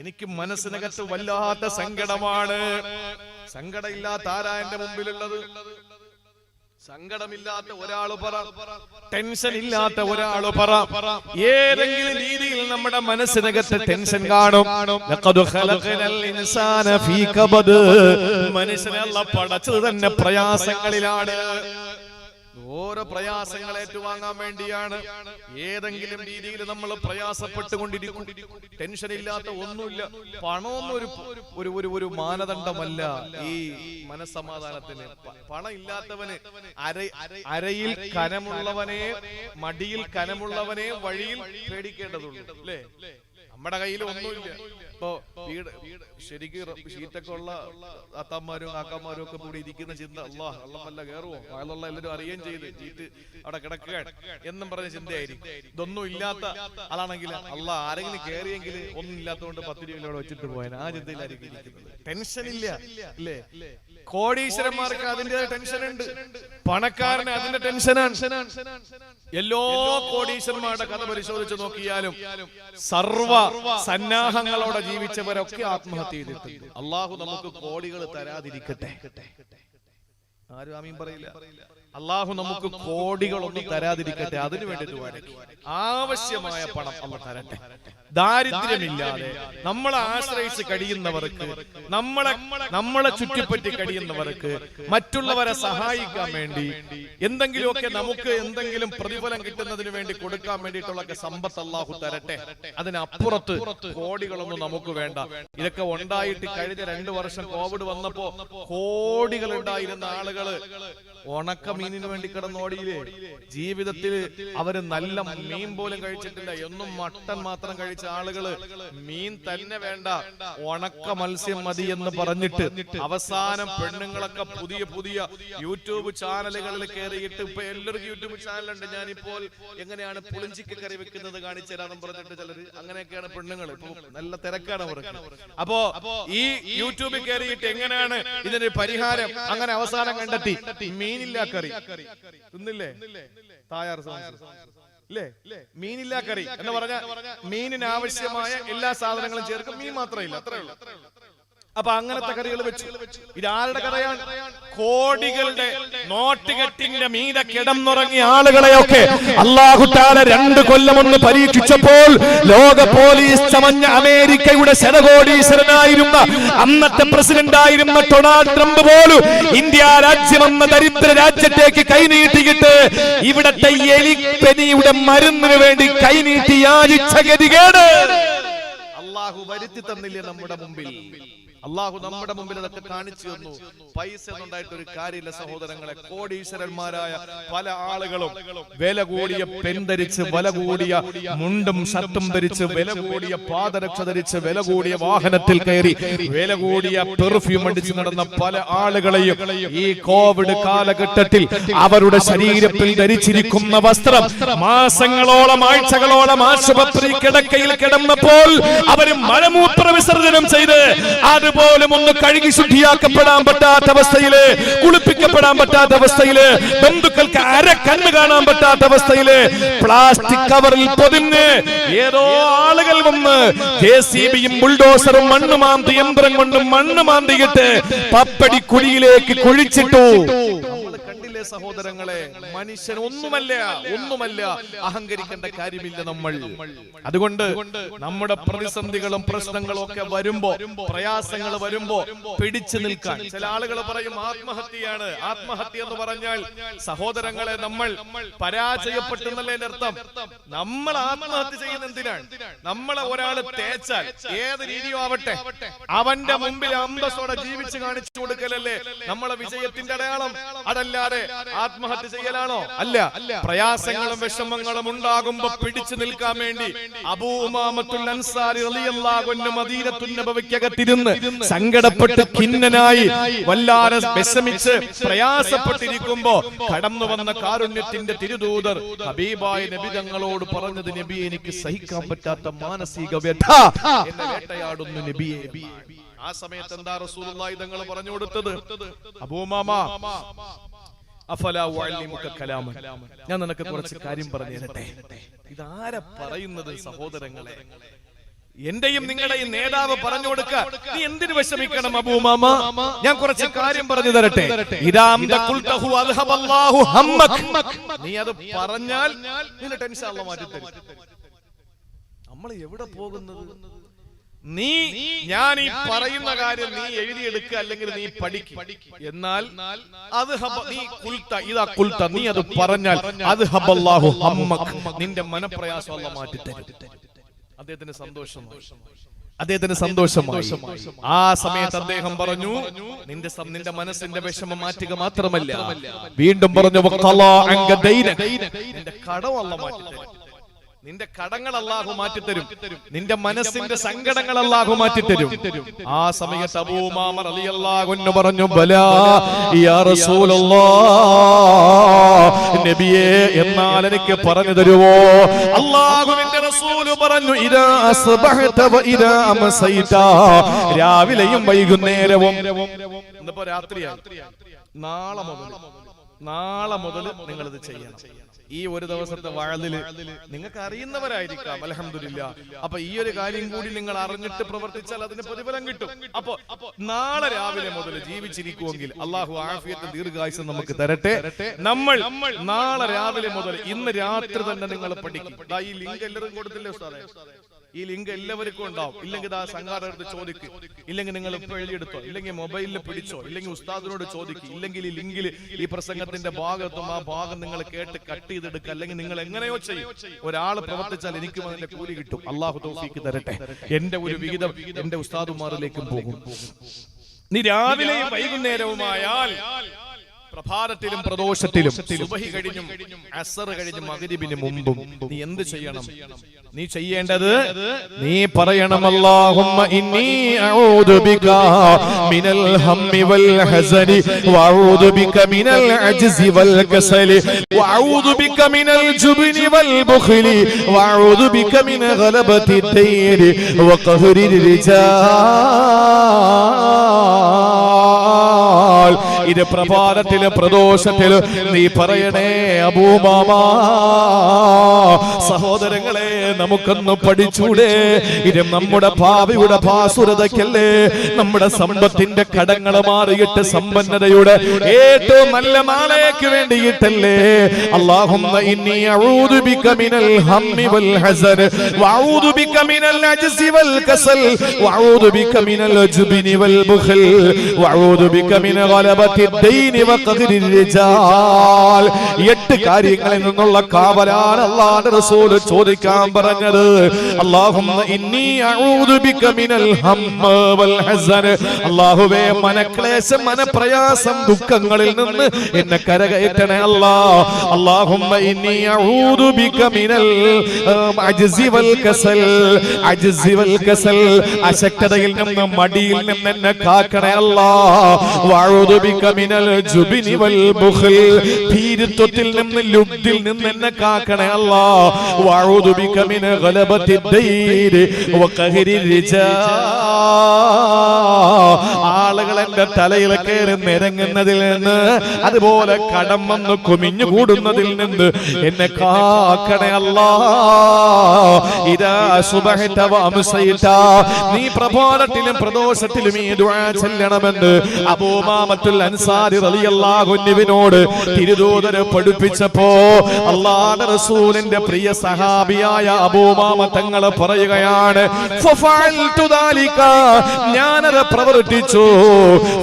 എനിക്ക് മനസ്സിനകത്ത് വല്ലാത്ത സങ്കടമാണ്. സങ്കടമില്ലാത്ത ആരാ എന്റെ മുമ്പിലുള്ളത്? സങ്കടമില്ലാത്ത ഒരാള് പറ, ടെൻഷൻ ഇല്ലാത്ത ഒരാള് പറ. ഏതെങ്കിലും രീതിയിൽ നമ്മുടെ മനസ്സിനകത്ത് ടെൻഷൻ കാണും. ലഖദ് ഖലഖനൽ ഇൻസാന ഫീ കബദ്, മനുഷ്യനെ അല്ലാഹു പടച്ചത് തന്നെ പ്രയാസങ്ങളിലാണ്. ഓരോ പ്രയാസങ്ങൾ ഏറ്റുവാങ്ങാൻ വേണ്ടിയാണ്. ഏതെങ്കിലും രീതിയിൽ നമ്മൾ പ്രയാസപ്പെട്ടുകൊണ്ടിരിക്കും. ടെൻഷൻ ഇല്ലാത്ത ഒന്നുമില്ല. പണമൊന്നും ഒരു മാനദണ്ഡമല്ല ഈ മനസ്സമാധാനത്തിന്. പണം ഇല്ലാത്തവന് അരയിൽ കനമുള്ളവനെ, മടിയിൽ കനമുള്ളവനെ വഴിയിൽ പേടിക്കേണ്ടതുള്ളൂ, അല്ലേ? നമ്മുടെ കയ്യിൽ ഒന്നുമില്ല. ഇപ്പൊ വീട് ശരിക്കും ഷീറ്റൊക്കെ ഉള്ള അത്തന്മാരും കാക്കന്മാരും ഒക്കെ കൂടി ഇരിക്കുന്ന ചിന്ത, അല്ലാഹ് അള്ളമല്ല കയറുവോ, അയാളുള്ള എല്ലാവരും അറിയുകയും ചെയ്ത് ഷീറ്റ് അവിടെ കിടക്കുക എന്നും പറഞ്ഞ ചിന്തയായിരിക്കും. ഇതൊന്നും ഇല്ലാത്ത ആളാണെങ്കിൽ അല്ലാഹ് ആരെങ്കിലും കയറിയെങ്കിൽ ഒന്നും ഇല്ലാത്തതുകൊണ്ട് 10 രൂപ ഇവിടെ വെച്ചിട്ട് പോയാൽ ആ ചിന്തയിലായിരിക്കും ഇരിക്കുന്നത്. ടെൻഷൻ ഇല്ല, അല്ലേ? കോടീശ്വരന്മാർക്ക് അതിന്റെ ടെൻഷൻ ഉണ്ട്, പണക്കാരന് അതിന്റെ ടെൻഷനാണ്. എല്ലാ കോടീശ്വരന്മാരുടെ കഥ പരിശോധിച്ച് നോക്കിയാലും സർവ സന്നാഹങ്ങളോടെ ജീവിച്ചവരൊക്കെ ആത്മഹത്യ ചെയ്തിട്ടുണ്ട്. അള്ളാഹു നമുക്ക് കോടികൾ തരാതിരിക്കട്ടെ. ആരും ആമീൻ പറയില്ല. അള്ളാഹു നമുക്ക് കോടികളൊന്നും തരാതിരിക്കട്ടെ. അതിനു വേണ്ടിട്ട് ആവശ്യമായ പണം അള്ളാഹു തരട്ടെ. ദാരിദ്ര്യമില്ലാതെ നമ്മളെ ആശ്രയിച്ച് കഴിയുന്നവർക്ക്, നമ്മളെ ചുറ്റിപ്പറ്റി കഴിയുന്നവർക്ക്, മറ്റുള്ളവരെ സഹായിക്കാൻ വേണ്ടി എന്തെങ്കിലുമൊക്കെ നമുക്ക് എന്തെങ്കിലും പ്രതിഫലം കിട്ടുന്നതിന് വേണ്ടി കൊടുക്കാൻ വേണ്ടിയിട്ടുള്ള സമ്പത്ത് അള്ളാഹു തരട്ടെ. അതിനപ്പുറത്ത് കോടികളൊന്നും നമുക്ക് വേണ്ട. ഇതൊക്കെ ഉണ്ടായിട്ട് കഴിഞ്ഞ 2 വർഷം കോവിഡ് വന്നപ്പോ കോടികൾ ഉണ്ടായിരുന്ന ആളുകള് ഉണക്കമീനിന് വേണ്ടി കിടന്നോടിയില്ലേ? ജീവിതത്തിൽ അവര് നല്ല മീൻ പോലും കഴിച്ചിട്ടില്ല. എന്നും മട്ടൻ മാത്രം കഴിച്ച ആളുകള് മീൻ തന്നെ വേണ്ട, ഉണക്ക മത്സ്യം മതി എന്ന് പറഞ്ഞിട്ട് അവസാനം പെണ്ണുങ്ങളൊക്കെ പുതിയ യൂട്യൂബ് ചാനലുകളിൽ കയറിയിട്ട്, ഇപ്പൊ എല്ലാവർക്കും യൂട്യൂബ് ചാനലുണ്ട്, ഞാനിപ്പോൾ എങ്ങനെയാണ് പുളിഞ്ചിക്ക് കറി വെക്കുന്നത് കാണിച്ചു തരാമെന്ന് പറഞ്ഞിട്ട് ചിലര്, അങ്ങനെയൊക്കെയാണ് പെണ്ണുങ്ങൾ. ഇപ്പൊ നല്ല തിരക്കാണ് അവർക്ക്. അപ്പോ ഈ യൂട്യൂബിൽ കയറിയിട്ട് എങ്ങനെയാണ് ഇതിനൊരു പരിഹാരം, അങ്ങനെ അവസാനം കണ്ടെത്തി മീനില്ല കറി തിന്നില്ലേ, തായാർ ഇല്ലേ? മീനില്ല കറി എന്ന് പറഞ്ഞാൽ മീനിന് ആവശ്യമായ എല്ലാ സാധനങ്ങളും ചേർക്കും, മീൻ മാത്രമില്ല, അത്രേ ഉള്ളൂ. അപ്പൊ അങ്ങനത്തെ കറികൾ വെച്ചു. ഇതാരുടെ കഥയാണ്? കോടികളുടെ നോട്ട് കെട്ടിന്റെ മീതെ കിടന്നുറങ്ങിയ ആളുകളെയൊക്കെ അല്ലാഹു തആല 2 കൊല്ലം ഒന്ന് പരീക്ഷിച്ചപ്പോൾ ലോക പോലീസ് ചമഞ്ഞ അമേരിക്കയുടെ ശതകോടീശ്വരനായിരുന്ന അന്നത്തെ പ്രസിഡന്റ് ആയിരുന്ന ഡൊണാൾഡ് ട്രംപ് പോലും ഇന്ത്യ രാജ്യമെന്ന ദരിദ്ര രാജ്യത്തേക്ക് കൈനീട്ടിയിട്ട് ഇവിടത്തെ എലിപ്പനിയുടെ മരുന്നിന് വേണ്ടി കൈനീട്ടി യാചിച്ച ഗതികേട് അല്ലാഹു വരുത്തി തന്നില്ലേ നമ്മുടെ മുമ്പിൽ? അള്ളാഹു നമ്മുടെ മുമ്പിൽ അതൊക്കെ കാണിച്ചു തന്നു. പൈസ ഉണ്ടായിട്ട് ഒരു കാര്യമില്ല സഹോദരങ്ങളെ. കോടീശ്വരന്മാരായ പല ആളുകളും വില കൂടിയ പെൻ ധരിച്ച്, വില കൂടിയ മുണ്ടും ഷർട്ടും ധരിച്ച്, വില കൂടിയ പാദരക്ഷ ധരിച്ച്, വില കൂടിയ വാഹനത്തിൽ കയറി, വില കൂടിയ പെർഫ്യൂം അടിച്ച് നടന്ന പല ആളുകളെയും ഈ കോവിഡ് കാലഘട്ടത്തിൽ അവരുടെ ശരീരത്തിൽ ധരിച്ചിരിക്കുന്ന വസ്ത്രം മാസങ്ങളോളം ആഴ്ചകളോളം ആശുപത്രി കിടക്കയിൽ കിടന്നപ്പോൾ അവർ മലമൂത്ര വിസർജനം ചെയ്ത് അത് അതിന് പോലും ഒന്ന് കഴുകി ശുദ്ധിയാക്കപ്പെടാൻ പറ്റാത്ത അവസ്ഥയില്, കുളിപ്പിക്കപ്പെടാൻ പറ്റാത്ത അവസ്ഥയില്, ബന്ധുക്കൾക്ക് അര കണ്ണ് കാണാൻ പറ്റാത്ത അവസ്ഥയില് പ്ലാസ്റ്റിക് കവറിൽ പൊതിഞ്ഞ് ഏതോ ആളുകൾ വന്ന് JCBയും ബുൾഡോസറും മണ്ണ് മാന്തി യന്ത്രം കൊണ്ട് മണ്ണ് മാന്തിയിട്ട് പപ്പടി കുഴിയിലേക്ക് കുഴിച്ചിട്ടു. കണ്ടില്ലേ സഹോദരങ്ങളെ, മനുഷ്യൻ ഒന്നുമല്ല, അഹങ്കരിക്കേണ്ട കാര്യമില്ല നമ്മൾ. അതുകൊണ്ട് നമ്മുടെ പ്രതിസന്ധികളും പ്രശ്നങ്ങളും ഒക്കെ വരുമ്പോ, പ്രയാസങ്ങൾ വരുമ്പോ പിടിച്ചു നിൽക്കാൻ. ചില ആളുകൾ പറയും ആത്മഹത്യയാണ്. ആത്മഹത്യ എന്ന് പറഞ്ഞാൽ സഹോദരങ്ങളെ നമ്മൾ പരാജയപ്പെട്ടെന്നല്ലേ അർത്ഥം. നമ്മൾ ആത്മഹത്യ ചെയ്യുന്ന എന്തിനാണ്? നമ്മളെ ഒരാൾ തേച്ചാൽ ഏത് രീതിയോ ആവട്ടെ അവന്റെ മുമ്പിൽ അന്തസ്സോടെ ജീവിച്ച് കാണിച്ചു കൊടുക്കലല്ലേ നമ്മളെ വിജയത്തിന്റെ അടയാളം. അതല്ലാതെ ആത്മഹത്യ ചെയ്യലാണോ? അല്ല. പ്രയാസങ്ങളും വിഷമങ്ങളും ഉണ്ടാകുമ്പോ പിടിച്ചു നിൽക്കാൻ വേണ്ടി അബൂ ഉമാമത്തുൽ അൻസാരി റളിയല്ലാഹു അൻഹു മദീനത്തുൻ നബവിക്കകത്തിരുന്ന് സങ്കടപ്പെട്ട് ഖിന്നനായി വല്ലാതെ വിഷമിച്ച് പ്രയാസപ്പെട്ടിരിക്കുമ്പോ കടന്നു വന്ന കാരുണ്യത്തിന്റെ തിരുദൂതർ ഹബീബായ നബി തങ്ങളോട് പറഞ്ഞത്, നബി എനിക്ക് സഹിക്കാൻ പറ്റാത്ത മാനസിക വ്യഥ എന്നെ വേട്ടയാടുന്നു നബിയേ. ആ സമയത്ത് എന്താ റസൂലുള്ളാഹി തങ്ങൾ പറഞ്ഞു കൊടുത്തത്? അബൂ ഉമാമ അഫലാ ഉഅല്ലിമുക കലാമൻ, ഞാൻ നിനക്ക് കുറച്ച് കാര്യം പറഞ്ഞു തരട്ടെ. ഇതാരാ പറയുന്നത് സഹോദരങ്ങളെ? എന്റെയും നിങ്ങളുടെയും നേതാവ് പറഞ്ഞു കൊടുക്ക. നീ എന്തിനു വിഷമിക്കണം അബൂ ഉമാമ? ഞാൻ കുറച്ച് കാര്യം പറഞ്ഞു തരട്ടെ. നീ അത് പറഞ്ഞാൽ നിന്റെ ടെൻഷൻ അല്ലാഹു മാറ്റി തരും. നമ്മൾ എവിടെ പോകുന്നത്? ഞാൻ ഈ പറയുന്ന കാര്യം നീ എഴുതിയെടുക്കുക, അല്ലെങ്കിൽ നീ പഠിക്കും. എന്നാൽ അത് നീ അത് പറഞ്ഞാൽ അദ്ഹബല്ലാഹു ഹമ്മക്, നിന്റെ മനപ്രയാസം അല്ലാഹു മാറ്റി തരും. അദ്ദേഹത്തിന് സന്തോഷമായി. ആ സമയത്ത് അദ്ദേഹം പറഞ്ഞു, നിന്റെ മനസ്സിന്റെ വിഷമം മാറ്റുക മാത്രമല്ല, വീണ്ടും പറഞ്ഞു നിന്റെ കടം അല്ലാഹു മാറ്റി തരും. നിന്റെ കടങ്ങൾ അല്ലാഹു മാറ്റിത്തരും. നിന്റെ മനസ്സിന്റെ സങ്കടങ്ങൾ അല്ലാഹു മാറ്റിത്തരും. ആ സമയത്ത് അബൂ ഉമാമ റളിയല്ലാഹു അൻഹു പറഞ്ഞു, ബലാ യാ റസൂലല്ലാഹ്, നബിയേ എന്നാൽ എനിക്ക് പറഞ്ഞു തരുവോ? അല്ലാഹുവിന്റെ റസൂൽ പറഞ്ഞു, ഇദാ അസ്ബഹത വ ഇദാ അംസൈത, രാവിലെയും വൈകുന്നേരവും. ഇന്നിപ്പോ രാത്രിയാണ്. നാളെ മുതൽ നിങ്ങൾ ഇത് ചെയ്യണം. ഈ ഒരു ദിവസത്തെ വഅദില് നിങ്ങൾക്ക് അറിയുന്നവരായിരിക്കാം, അൽഹംദുലില്ലാ. അപ്പൊ ഈ ഒരു കാര്യം കൂടി നിങ്ങൾ അറിഞ്ഞിട്ട് പ്രവർത്തിച്ചാൽ അതിന് പ്രതിഫലം കിട്ടും. അപ്പൊ നാളെ രാവിലെ മുതൽ ജീവിച്ചിരിക്കുമെങ്കിൽ അല്ലാഹു ആഫിയത്തും ദീർഘായുസ്സും നമുക്ക് തരട്ടെ. നമ്മൾ നാളെ രാവിലെ മുതൽ ഇന്ന് രാത്രി തന്നെ നിങ്ങൾ പഠിക്കും. ഈ ലിങ്ക് എല്ലാവരും കൊടുത്തില്ലേ ഉസ്താദേ? ഈ ലിങ്ക് എല്ലാവർക്കും ഉണ്ടാവും. ഇല്ലെങ്കിൽ ആ സംഘാടകർക്ക് ചോദിക്കും, ഇല്ലെങ്കിൽ നിങ്ങൾ ഇപ്പൊ എഴുതിയെടുത്തോ, ഇല്ലെങ്കിൽ മൊബൈലിൽ പിടിച്ചോ, ഇല്ലെങ്കിൽ ഉസ്താദിനോട് ചോദിക്കും, ഇല്ലെങ്കിൽ ഈ ലിങ്കിൽ ഈ പ്രസംഗത്തിന്റെ ഭാഗത്തും ആ ഭാഗം നിങ്ങൾ കേട്ട് കട്ട് ചെയ്തെടുക്കുക, അല്ലെങ്കിൽ നിങ്ങൾ എങ്ങനെയോ ചെയ്യും. ഒരാൾ പ്രവർത്തിച്ചാൽ എനിക്കും അതിന്റെ കൂലി കിട്ടും. അള്ളാഹു തൗഫീഖ് തരട്ടെ. എന്റെ ഒരു വിഹിതം എന്റെ ഉസ്താദുമാരിലേക്കും പോകും. നീ രാവിലെയും വൈകുന്നേരവുമായാൽ, പ്രഭാതത്തിലും പ്രദോഷത്തിലും, സുബഹി കഴിഞ്ഞും അസ്ർ കഴിഞ്ഞും മഗ്രിബിന് മുമ്പും നീ എന്ത് ചെയ്യണം? നീ ചെയ്യേണ്ടത്, നീ പറയണം, അല്ലാഹുമ്മ ഇന്നി അഊദു ബിക മിനൽ ഹമ്മി വൽ ഹസനി വഅഊദു ബിക മിനൽ അജ്സി വൽ കസലി വഅഊദു ബിക മിനൽ ജുബ്നി വൽ ബുഖ്ലി വഅഊദു ബിക മിൻ ഗലബതി ദൈരി വഖഹരി റിജാൽ. ഇത് പ്രഭാതത്തിലും പ്രദോഷത്തിലും നീ പറയണേ അബൂ ഉമാമ. സഹോദരങ്ങളെ, നമുക്കൊന്ന് പഠിച്ചൂടെ? ഇത് നമ്മുടെ ഭാവിയുടെ ഭാസുരതയ്ക്കല്ലേ? നമ്മുടെ സമ്പത്തിന്റെ കടങ്ങൾ മാറിയിട്ട് സമ്പന്നതയുടെ ഏറ്റവും നല്ല നാളേക്ക് വേണ്ടിയിട്ടല്ലേ? അല്ലാഹുമ്മ ഇന്നി അഊദു ബിക മിനൽ ഹമ്മി വൽ ഹസൻ വഅഊദു ബിക മിനൽ അജ്സി വൽ കസൽ വഅഊദു ബിക മിനൽ ജുബ്നി വൽ ബുഖൽ വഅഊദു ബിക മിൻ ഗലബതി ദൈനി വഖഹരി റിജാൽ. 8 കാര്യങ്ങളിൽ നിന്നുള്ള കാവലാണ് അല്ലാഹുവിന്റെ റസൂൽ ചോദിക്കാൻ പറഞ്ഞത്. അല്ലാഹുമ്മ ഇന്നി അഊദു ബിക മിനൽ ഹമ്മ വൽ ഹസൻ. അല്ലാഹുവേ, മനക്ലേശം, മനപ്രയാസം, ദുഃഖങ്ങളിൽ നിന്ന് എന്നെ കരകയറ്റണേ അല്ലാഹ്. അല്ലാഹുമ്മ ഇന്നി അഊദു ബിക മിനൽ അജ്സി വൽ കസൽ. അജ്സി വൽ കസൽ, അശക്തതയിൽ നിന്ന്, മടിയിൽ നിന്ന് എന്നെ കാക്കണേ അല്ലാഹ്. വഅഊദു ബിക മിനൽ ജുബ്നി വൽ ബുഖൽ, ഭീരുത്വത്തിൽ നിന്ന്, ലുബ്ധിൽ നിന്ന് എന്നെ കാക്കണേ അല്ലാഹ്. വഅഊദു ബിക മിൻ ഗലബതി ദൈരി വഖഹരി റിജാൽ. ആളുകൾ എന്റെ തലയിൽ കയറി നിരങ്ങുന്നതിൽ നിന്ന്, അതുപോലെ കടം വന്ന് കുമിഞ്ഞു കൂടുന്നതിൽ നിന്ന് എന്നെ കാക്കണേ അല്ലാ. ഇദാ സുബഹത വഅംസൈത, നീ പ്രഭാതത്തിലും പ്രദോഷത്തിലും ഈ ദുആ ചൊല്ലണമെന്ന് അബൂ ഉമാമത്തുൽ അൻസാരി റളിയല്ലാഹു അൻഹുവിനോട് തിരുദൂതർ പഠിപ്പിച്ചപ്പോ അല്ലാഹുവിന്റെ റസൂലിന്റെ പ്രിയ സഹാബിയായ അബൂ ഉമാമ തങ്ങൾ പറയുകയാണ്, ഫഫഅൽതു ദാലിക, ഞാനത് പ്രവർത്തിച്ചു.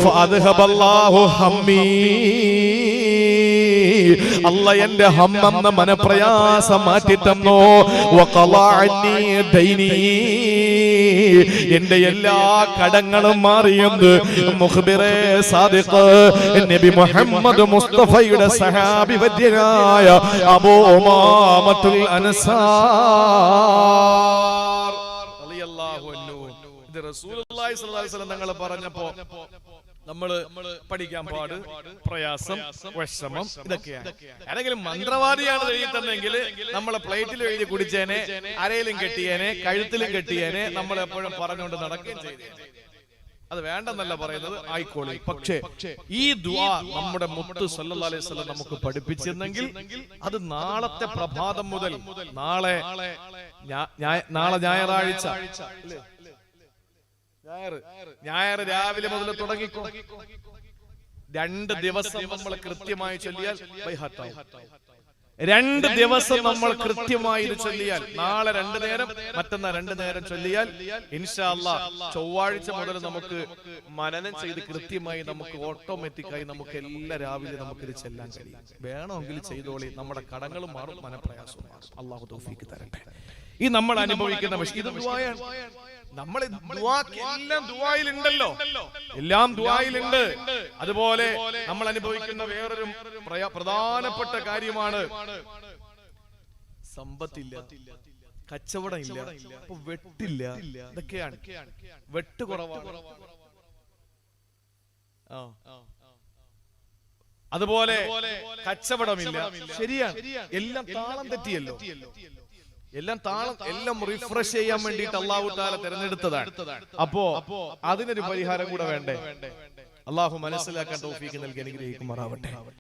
ഫഅദ്ഹബല്ലാഹു ഹമ്മി, അല്ല എന്റെ ഹമ്മെന്ന മനപ്രയാസം മാറ്റി തന്നു. വഖളഅ അന്നി ദൈനി, എന്റെ എല്ലാ കടങ്ങളും മാറിയെന്ന് മുഖ്ബിറെ സാദിഖ് നബി മുഹമ്മദ് മുസ്തഫയുടെ സഹാബി വര്യനായ അബൂ ഉമാമത്തുൽ അൻസാർ റളിയല്ലാഹു അൻഹു. ഇത് റസൂലുള്ളാഹി സ്വല്ലല്ലാഹു അലൈഹി വസല്ലം തങ്ങൾ പറഞ്ഞപ്പോ നമ്മള് പഠിക്കാൻ പാട്, പ്രയാസം, വിഷമം ഇതൊക്കെയാണ്. ആരെങ്കിലും മന്ത്രവാദിയാണ് എഴുതി തന്നെങ്കിൽ നമ്മളെ പ്ലേറ്റിൽ എഴുതി കുടിച്ചേനെ, അരയിലും കെട്ടിയേനെ, കഴുത്തിലും കെട്ടിയേനെ, നമ്മൾ എപ്പോഴും പറഞ്ഞുകൊണ്ട് നടക്കുകയും ചെയ്തേനെ. അത് വേണ്ടെന്നല്ല പറയുന്നത്, ആയിക്കോളി. പക്ഷേ ഈ ദുആ നമ്മുടെ മുത്ത് സല്ലല്ലാഹു അലൈഹി വസല്ലം നമുക്ക് പഠിപ്പിച്ചിരുന്നെങ്കിൽ അത് നാളത്തെ പ്രഭാതം മുതൽ, നാളെ ഞായറാഴ്ച, ഞായർ രാവിലെ മുതൽ തുടങ്ങിക്കോ, 2 ദിവസം നമ്മൾ കൃത്യമായി ചൊല്ലിയാൽ ബൈഹത്താവും. 2 ദിവസം നമ്മൾ കൃത്യമായി ഇത് ചൊല്ലിയാൽ, നാളെ 2 നേരം, മറ്റന്നാൾ 2 നേരം ചൊല്ലിയാൽ ഇൻഷാ അല്ലാഹ് ചൊവ്വാഴ്ച മുതൽ നമുക്ക് മനനം ചെയ്ത് കൃത്യമായി നമുക്ക് ഓട്ടോമാറ്റിക്കായി നമുക്ക് എല്ലാ രാവിലെ നമുക്ക് ഇത് ചെല്ലാൻ കഴിയും. വേണമെങ്കിൽ ചെയ്തോളി, നമ്മുടെ കടങ്ങളും മാറും, മനപ്രയാസവും മാറും. അല്ലാഹു തൗഫീഖ് തരട്ടെ. ഈ നമ്മൾ അനുഭവിക്കുന്ന ഇത് ദുആയാണ്. നമ്മൾ എല്ലാം ദുആയിലുണ്ടല്ലോ, എല്ലാം ദുആയിലുണ്ട്. അതുപോലെ നമ്മൾ അനുഭവിക്കുന്ന വേറൊരു പ്രധാനപ്പെട്ട കാര്യമാണ് സമ്പത്തില്ല, കച്ചവടം ഇല്ല, അപ്പൊ വെട്ടില്ല. ഇതൊക്കെയാണ്, വെട്ട് കുറവാണ്. അതുപോലെ കച്ചവടമില്ല, ശരിയാണ്. എല്ലാം താളം തെറ്റിയല്ലോ, എല്ലാം റിഫ്രഷ് ചെയ്യാൻ വേണ്ടിയിട്ട് അല്ലാഹു തആല തിരഞ്ഞെടുത്തതാണ്. അപ്പോ അതിനൊരു പരിഹാരം കൂടെ വേണ്ടേ? അല്ലാഹു മനസ്സിലാക്കാൻ തൗഫീഖ് നൽകി അനുഗ്രഹിക്കുമാറാവട്ടെ.